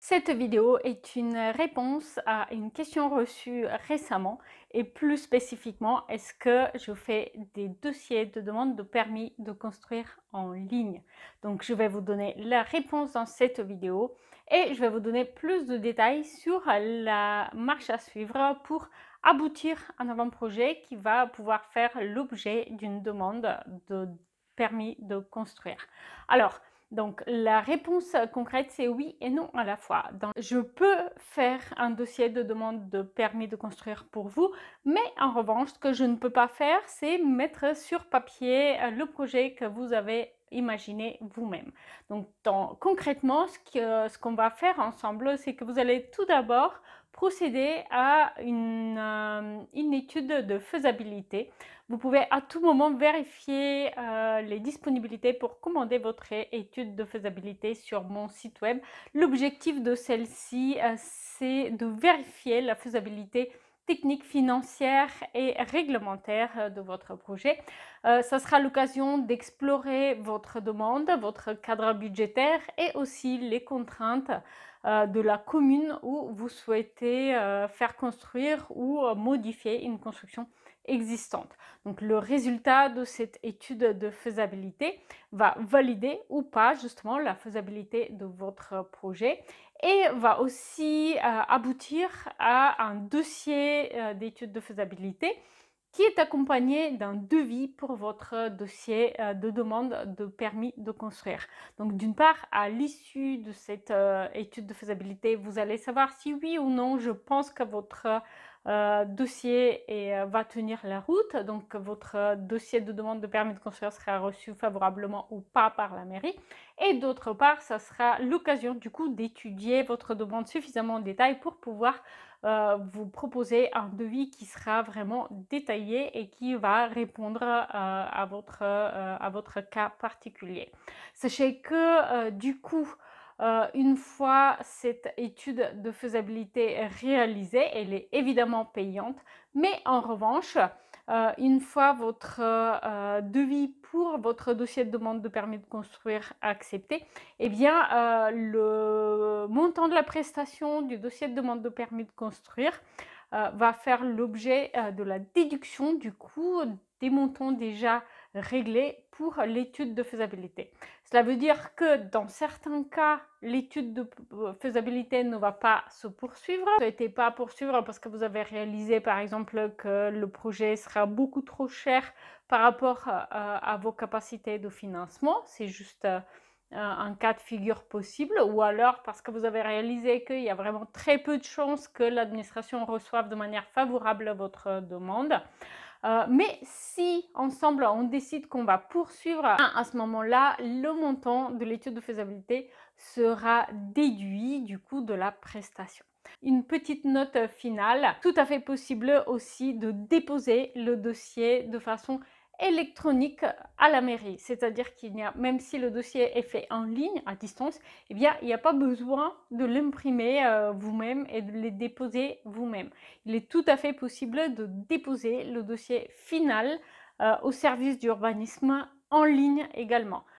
Cette vidéo est une réponse à une question reçue récemment et plus spécifiquement, est-ce que je fais des dossiers de demande de permis de construire en ligne? Donc, je vais vous donner la réponse dans cette vidéo et je vais vous donner plus de détails sur la marche à suivre pour aboutir à un avant-projet qui va pouvoir faire l'objet d'une demande de permis de construire. Alors, donc, la réponse concrète, c'est oui et non à la fois. Je peux faire un dossier de demande de permis de construire pour vous, mais en revanche, ce que je ne peux pas faire, c'est mettre sur papier le projet que vous avez imaginé vous-même. Donc, concrètement, ce qu'on va faire ensemble, c'est que vous allez tout d'abord procéder à une étude de faisabilité. Vous pouvez à tout moment vérifier les disponibilités pour commander votre étude de faisabilité sur mon site web. L'objectif de celle-ci, c'est de vérifier la faisabilité technique, financière et réglementaire de votre projet. Ça sera l'occasion d'explorer votre demande, votre cadre budgétaire et aussi les contraintes de la commune où vous souhaitez faire construire ou modifier une construction existante. Donc le résultat de cette étude de faisabilité va valider ou pas justement la faisabilité de votre projet et va aussi aboutir à un dossier d'étude de faisabilité qui est accompagné d'un devis pour votre dossier de demande de permis de construire. Donc d'une part, à l'issue de cette étude de faisabilité, vous allez savoir si oui ou non je pense que votre dossier va tenir la route. Donc votre dossier de demande de permis de construire sera reçu favorablement ou pas par la mairie. Et d'autre part, ça sera l'occasion du coup d'étudier votre demande suffisamment en détail pour pouvoir vous proposer un devis qui sera vraiment détaillé et qui va répondre à votre cas particulier. Sachez que du coup, une fois cette étude de faisabilité réalisée, elle est évidemment payante, mais en revanche, une fois votre devis pour votre dossier de demande de permis de construire accepté, eh bien, le montant de la prestation du dossier de demande de permis de construire va faire l'objet de la déduction du coût des montants déjà réglés pour l'étude de faisabilité. Cela veut dire que dans certains cas, l'étude de faisabilité ne va pas se poursuivre. Ne souhaitez pas poursuivre parce que vous avez réalisé par exemple que le projet sera beaucoup trop cher par rapport à vos capacités de financement. C'est juste un cas de figure possible, ou alors parce que vous avez réalisé qu'il y a vraiment très peu de chances que l'administration reçoive de manière favorable votre demande. Mais si ensemble on décide qu'on va poursuivre, à ce moment-là, le montant de l'étude de faisabilité sera déduit du coût de la prestation. Une petite note finale, tout à fait possible aussi de déposer le dossier de façon électronique à la mairie, c'est-à-dire qu'il n'y a, même si le dossier est fait en ligne, à distance, eh bien, il n'y a pas besoin de l'imprimer vous-même et de les déposer vous-même. Il est tout à fait possible de déposer le dossier final au service d'urbanisme en ligne également.